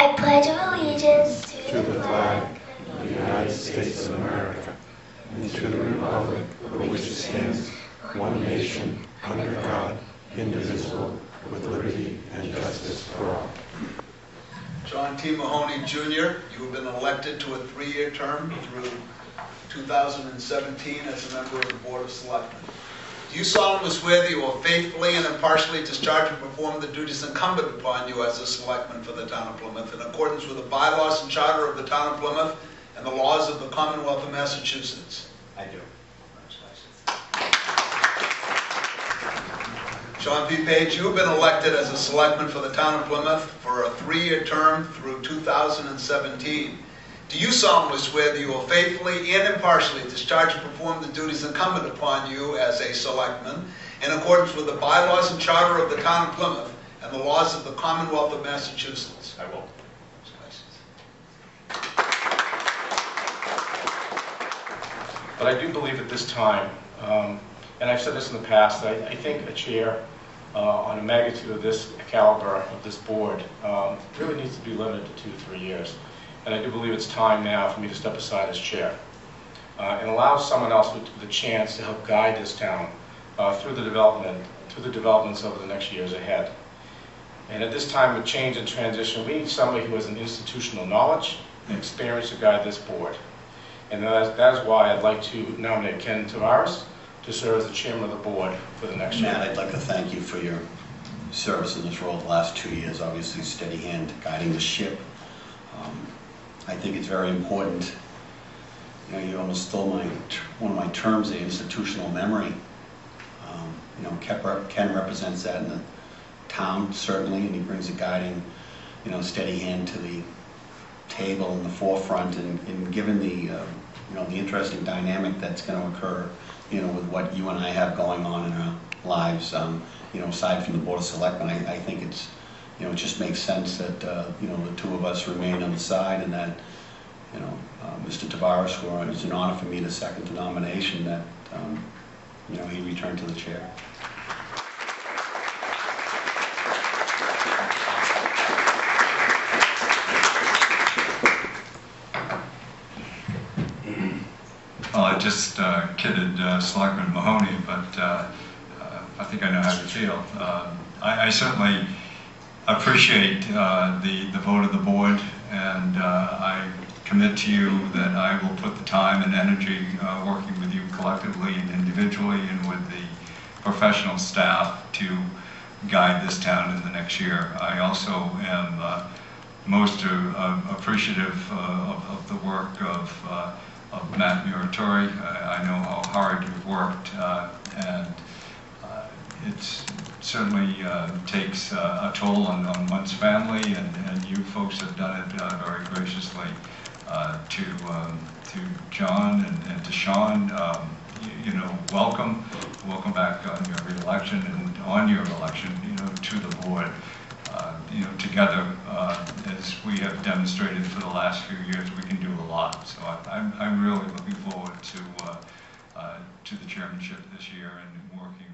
I pledge allegiance to the flag of the United States of America and to the republic for which it stands, one nation, under God, indivisible, with liberty and justice for all. John T. Mahoney, Jr., you have been elected to a 3-year term through 2017 as a member of the Board of Selectmen. Do you solemnly swear that you will faithfully and impartially discharge and perform the duties incumbent upon you as a selectman for the town of Plymouth in accordance with the bylaws and charter of the town of Plymouth and the laws of the Commonwealth of Massachusetts? I do. Sean P. Page, you have been elected as a selectman for the town of Plymouth for a 3-year term through 2017. Do you solemnly swear that you will faithfully and impartially discharge and perform the duties incumbent upon you as a selectman in accordance with the bylaws and charter of the town of Plymouth and the laws of the Commonwealth of Massachusetts? I will. But I do believe at this time, and I've said this in the past, I think a chair on a magnitude of this caliber of this board really needs to be limited to 2 to 3 years. And I do believe it's time now for me to step aside as chair and allow someone else the chance to help guide this town through the developments over the next years ahead. And at this time of change and transition, we need somebody who has an institutional knowledge and experience to guide this board. And that is why I'd like to nominate Ken Tavares to serve as the chairman of the board for the next year. Matt, I'd like to thank you for your service in this role the last 2 years, obviously steady hand guiding the ship. I think it's very important. You know, you almost stole one of my terms, the institutional memory. You know, Ken represents that in the town, certainly, and he brings a guiding, you know, steady hand to the table in the forefront, and given the, you know, the interesting dynamic that's going to occur, you know, with what you and I have going on in our lives, you know, aside from the Board of Selectmen, I think it's, you know, it just makes sense that, you know, the two of us remain on the side, and that, you know, Mr. Tavares, who it's an honor for me to second the nomination, that, you know, he returned to the chair. Well, I just kidded Selectman Mahoney, but I think I know how you feel. I certainly appreciate the vote of the board, and I commit to you that I will put the time and energy working with you collectively and individually and with the professional staff to guide this town in the next year. I also am most appreciative of the work of Matt Muratori. I know how hard you've worked, and it's certainly takes a toll on one's family, and you folks have done it very graciously to John and to Sean. You know, welcome back on your re-election, and on your election, you know, to the board. You know, together, as we have demonstrated for the last few years, we can do a lot. So I'm really looking forward to the chairmanship this year and working